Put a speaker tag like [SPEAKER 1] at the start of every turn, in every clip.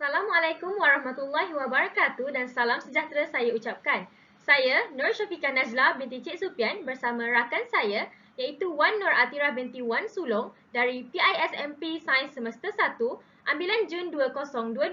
[SPEAKER 1] Assalamualaikum warahmatullahi wabarakatuh dan salam sejahtera saya ucapkan. Saya Nur Syafiqah Najla binti Cik Supian bersama rakan saya iaitu Wan Nur Atira binti Wan Sulong dari PISMP Sains Semester 1 ambilan Jun 2022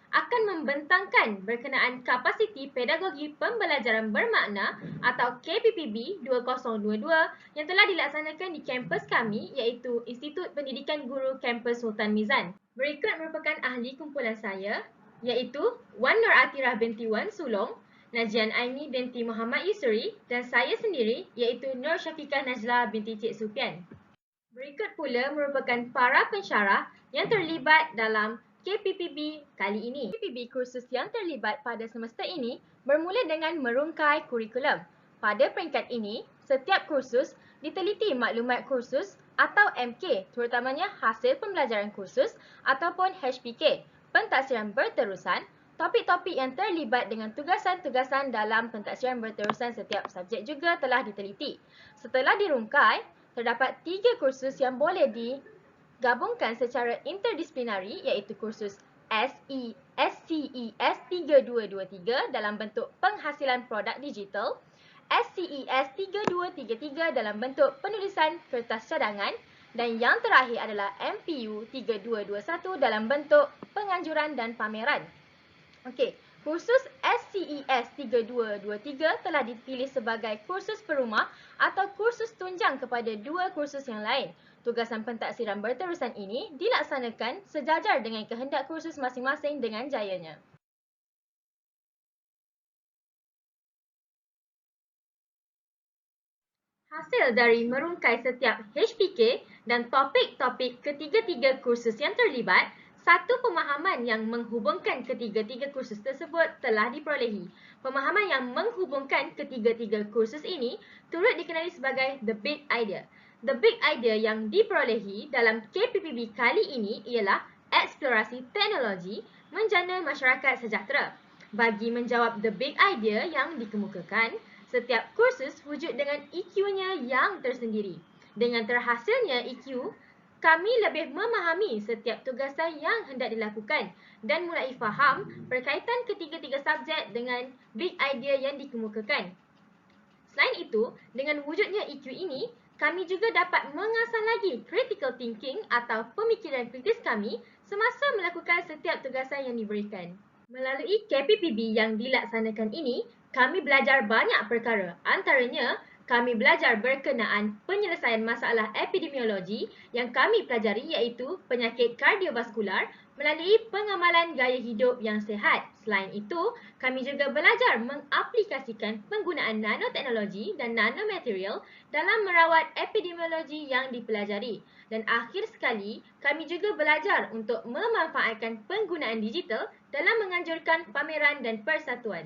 [SPEAKER 1] akan membentangkan berkenaan kapasiti pedagogi pembelajaran bermakna atau KPPB 2022 yang telah dilaksanakan di kampus kami iaitu Institut Pendidikan Guru Kampus Sultan Mizan. Berikut merupakan ahli kumpulan saya iaitu Wan Nur Atira binti Wan Sulong, Najian Aini binti Muhammad Yusri dan saya sendiri iaitu Nur Syafiqah Najla binti Cik Supian. Berikut pula merupakan para pensyarah yang terlibat dalam KPPB kali ini. KPPB kursus yang terlibat pada semester ini bermula dengan merungkai kurikulum. Pada peringkat ini, setiap kursus diteliti maklumat kursus atau MK, terutamanya hasil pembelajaran kursus ataupun HPK, pentaksiran berterusan, topik-topik yang terlibat dengan tugasan-tugasan dalam pentaksiran berterusan setiap subjek juga telah diteliti. Setelah dirungkai, terdapat 3 kursus yang boleh digabungkan secara interdisiplinari iaitu kursus SCES 3223 dalam bentuk penghasilan produk digital, SCES 3233 dalam bentuk penulisan kertas cadangan dan yang terakhir adalah MPU 3221 dalam bentuk penganjuran dan pameran. Okey, kursus SCES 3223 telah dipilih sebagai kursus perumah atau kursus tunjang kepada 2 kursus yang lain. Tugasan pentaksiran berterusan ini dilaksanakan sejajar dengan kehendak kursus masing-masing dengan jayanya. Hasil dari merungkai setiap HPK dan topik-topik ketiga-tiga kursus yang terlibat, satu pemahaman yang menghubungkan ketiga-tiga kursus tersebut telah diperolehi. Pemahaman yang menghubungkan ketiga-tiga kursus ini turut dikenali sebagai The Big Idea. The Big Idea yang diperolehi dalam KPPB kali ini ialah eksplorasi teknologi menjana masyarakat sejahtera. Bagi menjawab The Big Idea yang dikemukakan, setiap kursus wujud dengan EQ-nya yang tersendiri. Dengan terhasilnya EQ, kami lebih memahami setiap tugasan yang hendak dilakukan dan mulai faham berkaitan ketiga-tiga subjek dengan big idea yang dikemukakan. Selain itu, dengan wujudnya EQ ini, kami juga dapat mengasah lagi critical thinking atau pemikiran kritis kami semasa melakukan setiap tugasan yang diberikan. Melalui KPPB yang dilaksanakan ini, kami belajar banyak perkara. Antaranya, kami belajar berkenaan penyelesaian masalah epidemiologi yang kami pelajari iaitu penyakit kardiovaskular melalui pengamalan gaya hidup yang sihat. Selain itu, kami juga belajar mengaplikasikan penggunaan nanoteknologi dan nanomaterial dalam merawat epidemiologi yang dipelajari. Dan akhir sekali, kami juga belajar untuk memanfaatkan penggunaan digital dalam menganjurkan pameran dan persatuan.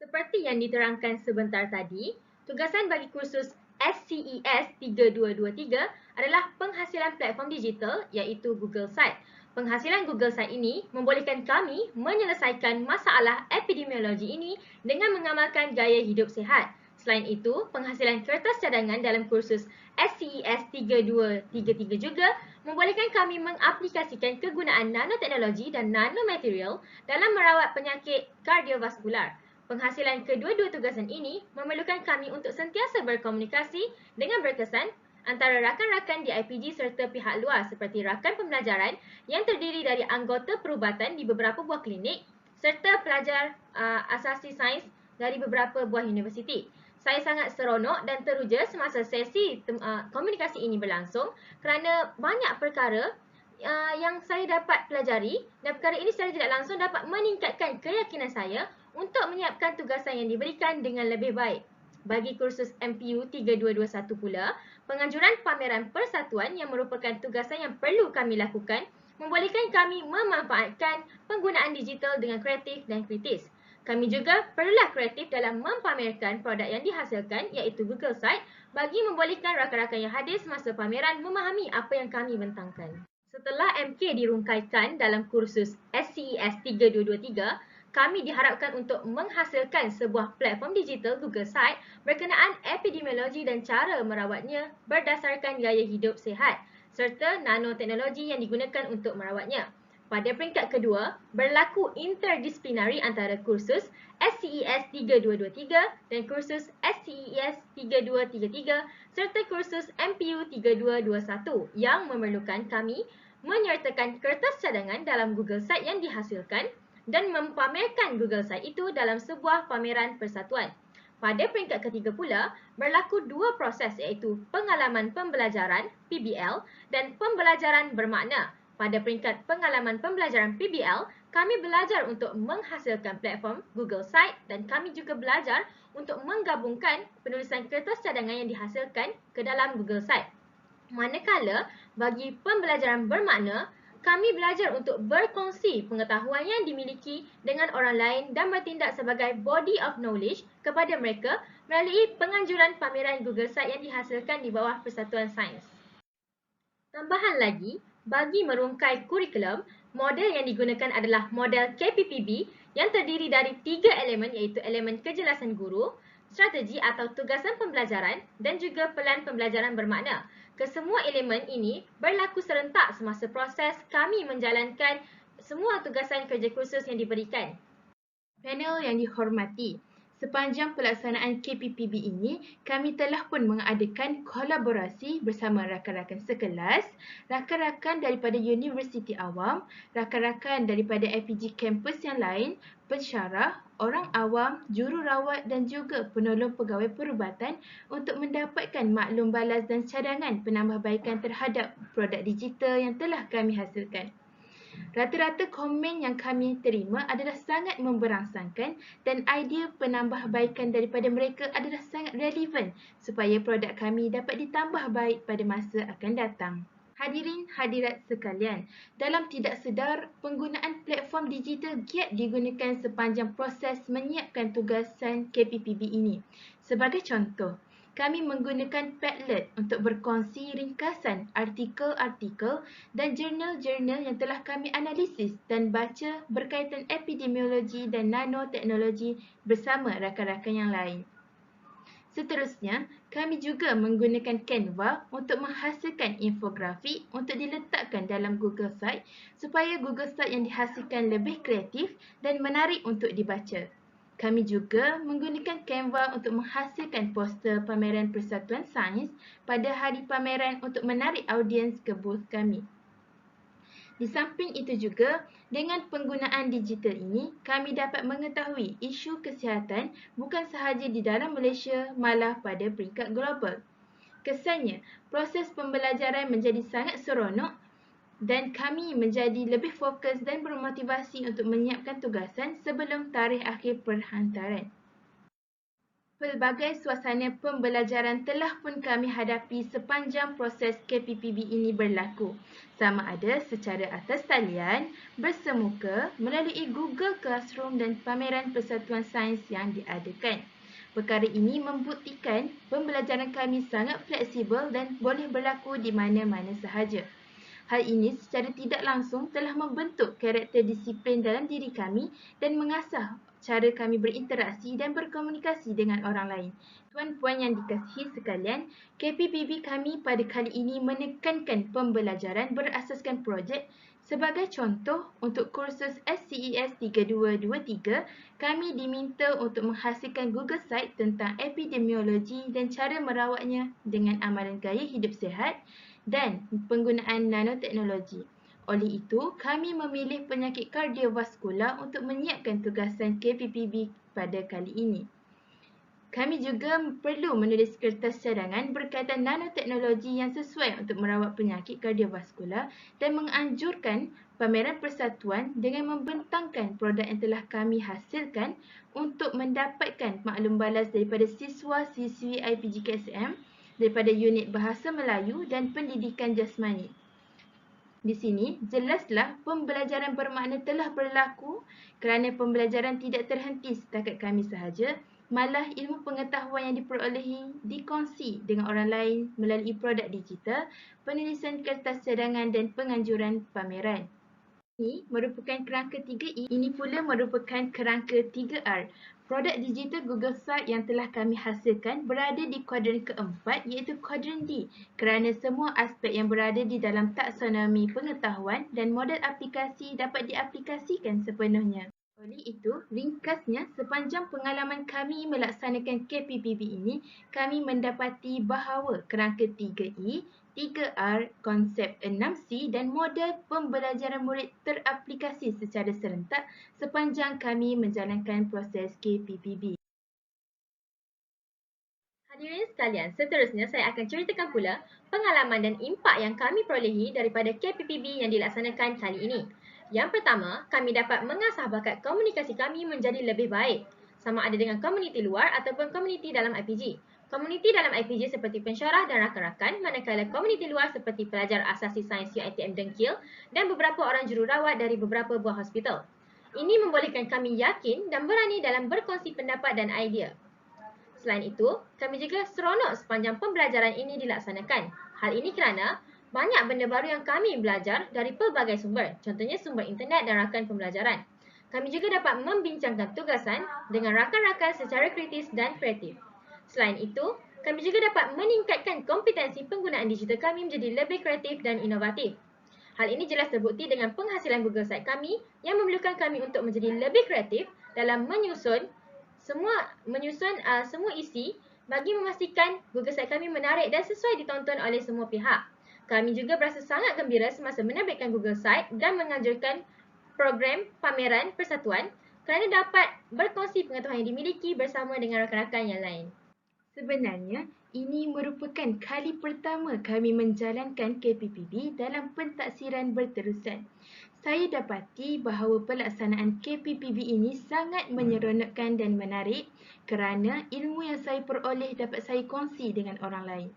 [SPEAKER 1] Seperti yang diterangkan sebentar tadi, tugasan bagi kursus SCES 3223 adalah penghasilan platform digital iaitu Google Site. Penghasilan Google Site ini membolehkan kami menyelesaikan masalah epidemiologi ini dengan mengamalkan gaya hidup sihat. Selain itu, penghasilan kertas cadangan dalam kursus SCES 3233 juga membolehkan kami mengaplikasikan kegunaan nanoteknologi dan nanomaterial dalam merawat penyakit kardiovaskular. Penghasilan kedua-dua tugasan ini memerlukan kami untuk sentiasa berkomunikasi dengan berkesan antara rakan-rakan di IPG serta pihak luar seperti rakan pembelajaran yang terdiri dari anggota perubatan di beberapa buah klinik serta pelajar asasi sains dari beberapa buah universiti. Saya sangat seronok dan teruja semasa sesi komunikasi ini berlangsung kerana banyak perkara yang saya dapat pelajari dan perkara ini secara tidak langsung dapat meningkatkan keyakinan saya untuk menyiapkan tugasan yang diberikan dengan lebih baik. Bagi kursus MPU 3221 pula, penganjuran pameran persatuan yang merupakan tugasan yang perlu kami lakukan membolehkan kami memanfaatkan penggunaan digital dengan kreatif dan kritis. Kami juga perlulah kreatif dalam mempamerkan produk yang dihasilkan iaitu Google Site bagi membolehkan rakan-rakan yang hadir semasa pameran memahami apa yang kami bentangkan. Setelah MK dirungkaikan dalam kursus SCES 3223, kami diharapkan untuk menghasilkan sebuah platform digital Google Site berkenaan epidemiologi dan cara merawatnya berdasarkan gaya hidup sihat serta nanoteknologi yang digunakan untuk merawatnya. Pada peringkat kedua, berlaku interdisiplinari antara kursus SCES 3223 dan kursus SCES 3233 serta kursus MPU 3221 yang memerlukan kami menyertakan kertas cadangan dalam Google Site yang dihasilkan dan mempamerkan Google Site itu dalam sebuah pameran persatuan. Pada peringkat ketiga pula, berlaku dua proses iaitu pengalaman pembelajaran PBL dan pembelajaran bermakna. Pada peringkat pengalaman pembelajaran PBL, kami belajar untuk menghasilkan platform Google Site dan kami juga belajar untuk menggabungkan penulisan kertas cadangan yang dihasilkan ke dalam Google Site. Manakala bagi pembelajaran bermakna, kami belajar untuk berkongsi pengetahuan yang dimiliki dengan orang lain dan bertindak sebagai body of knowledge kepada mereka melalui penganjuran pameran Google Site yang dihasilkan di bawah Persatuan Sains. Tambahan lagi, bagi merungkai kurikulum, model yang digunakan adalah model KPPB yang terdiri dari 3 elemen iaitu elemen kejelasan guru, strategi atau tugasan pembelajaran dan juga pelan pembelajaran bermakna. Kesemua elemen ini berlaku serentak semasa proses kami menjalankan semua tugasan kerja kursus yang diberikan.
[SPEAKER 2] Panel yang dihormati, sepanjang pelaksanaan KPPB ini, kami telah pun mengadakan kolaborasi bersama rakan-rakan sekelas, rakan-rakan daripada Universiti Awam, rakan-rakan daripada FPG kampus yang lain, pensyarah, orang awam, jururawat dan juga penolong pegawai perubatan untuk mendapatkan maklum balas dan cadangan penambahbaikan terhadap produk digital yang telah kami hasilkan. Rata-rata komen yang kami terima adalah sangat memberangsangkan dan idea penambahbaikan daripada mereka adalah sangat relevan supaya produk kami dapat ditambah baik pada masa akan datang. Hadirin hadirat sekalian, dalam tidak sedar, penggunaan platform digital giat digunakan sepanjang proses menyiapkan tugasan KPPB ini. Sebagai contoh, kami menggunakan Padlet untuk berkongsi ringkasan artikel-artikel dan jurnal-jurnal yang telah kami analisis dan baca berkaitan epidemiologi dan nanoteknologi bersama rakan-rakan yang lain. Seterusnya, kami juga menggunakan Canva untuk menghasilkan infografik untuk diletakkan dalam Google Site supaya Google Site yang dihasilkan lebih kreatif dan menarik untuk dibaca. Kami juga menggunakan Canva untuk menghasilkan poster pameran Persatuan Sains pada hari pameran untuk menarik audiens ke booth kami. Di samping itu juga, dengan penggunaan digital ini, kami dapat mengetahui isu kesihatan bukan sahaja di dalam Malaysia, malah pada peringkat global. Kesannya, proses pembelajaran menjadi sangat seronok dan kami menjadi lebih fokus dan bermotivasi untuk menyiapkan tugasan sebelum tarikh akhir perhantaran. Pelbagai suasana pembelajaran telah pun kami hadapi sepanjang proses KPPB ini berlaku, sama ada secara atas talian, bersemuka, melalui Google Classroom dan pameran Persatuan Sains yang diadakan. Perkara ini membuktikan pembelajaran kami sangat fleksibel dan boleh berlaku di mana-mana sahaja. Hal ini secara tidak langsung telah membentuk karakter disiplin dalam diri kami dan mengasah cara kami berinteraksi dan berkomunikasi dengan orang lain. Tuan-puan yang dikasihi sekalian, KPPB kami pada kali ini menekankan pembelajaran berasaskan projek. Sebagai contoh, untuk kursus SCES 3223, kami diminta untuk menghasilkan Google Site tentang epidemiologi dan cara merawatnya dengan amalan gaya hidup sihat dan penggunaan nanoteknologi. Oleh itu, kami memilih penyakit kardiovaskular untuk menyiapkan tugasan KPPB pada kali ini. Kami juga perlu menulis kertas cadangan berkaitan nanoteknologi yang sesuai untuk merawat penyakit kardiovaskular dan menganjurkan pameran persatuan dengan membentangkan produk yang telah kami hasilkan untuk mendapatkan maklum balas daripada siswa-siswi IPGKSM daripada unit Bahasa Melayu dan Pendidikan Jasmani. Di sini, jelaslah pembelajaran bermakna telah berlaku kerana pembelajaran tidak terhenti setakat kami sahaja, malah ilmu pengetahuan yang diperolehi dikongsi dengan orang lain melalui produk digital, penulisan kertas cadangan dan penganjuran pameran. Ini merupakan kerangka 3E, ini pula merupakan kerangka 3R. Produk digital Google Site yang telah kami hasilkan berada di kuadran keempat iaitu kuadran D kerana semua aspek yang berada di dalam taksonomi pengetahuan dan model aplikasi dapat diaplikasikan sepenuhnya. Oleh itu, ringkasnya sepanjang pengalaman kami melaksanakan KPPB ini, kami mendapati bahawa kerangka 3E, 3R, konsep 6C dan model pembelajaran murid teraplikasi secara serentak sepanjang kami menjalankan proses KPPB.
[SPEAKER 1] Hadirin sekalian, seterusnya saya akan ceritakan pula pengalaman dan impak yang kami perolehi daripada KPPB yang dilaksanakan kali ini. Yang pertama, kami dapat mengasah bakat komunikasi kami menjadi lebih baik, sama ada dengan komuniti luar ataupun komuniti dalam IPG. Komuniti dalam IPG seperti pensyarah dan rakan-rakan, manakala komuniti luar seperti pelajar asasi sains UiTM Dengkil dan beberapa orang jururawat dari beberapa buah hospital. Ini membolehkan kami yakin dan berani dalam berkongsi pendapat dan idea. Selain itu, kami juga seronok sepanjang pembelajaran ini dilaksanakan. Hal ini kerana banyak benda baru yang kami belajar dari pelbagai sumber, contohnya sumber internet dan rakan pembelajaran. Kami juga dapat membincangkan tugasan dengan rakan-rakan secara kritis dan kreatif. Selain itu, kami juga dapat meningkatkan kompetensi penggunaan digital kami menjadi lebih kreatif dan inovatif. Hal ini jelas terbukti dengan penghasilan Google Site kami yang memerlukan kami untuk menjadi lebih kreatif dalam menyusun semua isi bagi memastikan Google Site kami menarik dan sesuai ditonton oleh semua pihak. Kami juga berasa sangat gembira semasa menerbitkan Google Site dan menganjurkan program pameran persatuan kerana dapat berkongsi pengetahuan yang dimiliki bersama dengan rakan-rakan yang lain.
[SPEAKER 2] Sebenarnya, ini merupakan kali pertama kami menjalankan KPPB dalam pentaksiran berterusan. Saya dapati bahawa pelaksanaan KPPB ini sangat menyeronokkan dan menarik kerana ilmu yang saya peroleh dapat saya kongsi dengan orang lain.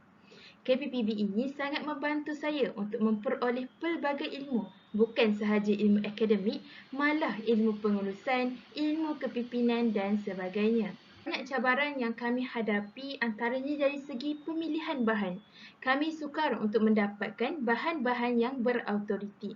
[SPEAKER 2] KPPB ini sangat membantu saya untuk memperoleh pelbagai ilmu, bukan sahaja ilmu akademik, malah ilmu pengurusan, ilmu kepimpinan dan sebagainya. Banyak cabaran yang kami hadapi antaranya dari segi pemilihan bahan. Kami sukar untuk mendapatkan bahan-bahan yang berautoriti.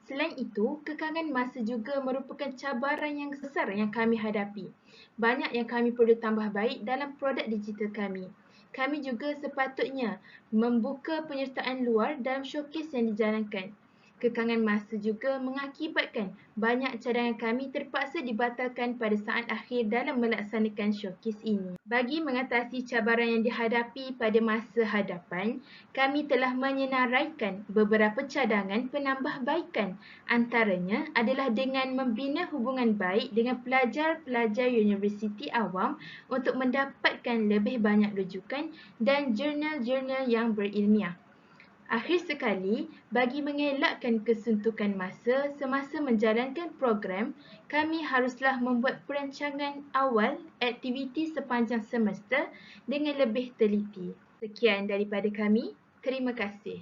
[SPEAKER 2] Selain itu, kekangan masa juga merupakan cabaran yang besar yang kami hadapi. Banyak yang kami perlu tambah baik dalam produk digital kami. Kami juga sepatutnya membuka penyertaan luar dalam showcase yang dijalankan. Kekangan masa juga mengakibatkan banyak cadangan kami terpaksa dibatalkan pada saat akhir dalam melaksanakan showcase ini. Bagi mengatasi cabaran yang dihadapi pada masa hadapan, kami telah menyenaraikan beberapa cadangan penambahbaikan. Antaranya adalah dengan membina hubungan baik dengan pelajar-pelajar universiti awam untuk mendapatkan lebih banyak rujukan dan jurnal-jurnal yang berilmiah. Akhir sekali, bagi mengelakkan kesuntukan masa semasa menjalankan program, kami haruslah membuat perancangan awal aktiviti sepanjang semester dengan lebih teliti. Sekian daripada kami. Terima kasih.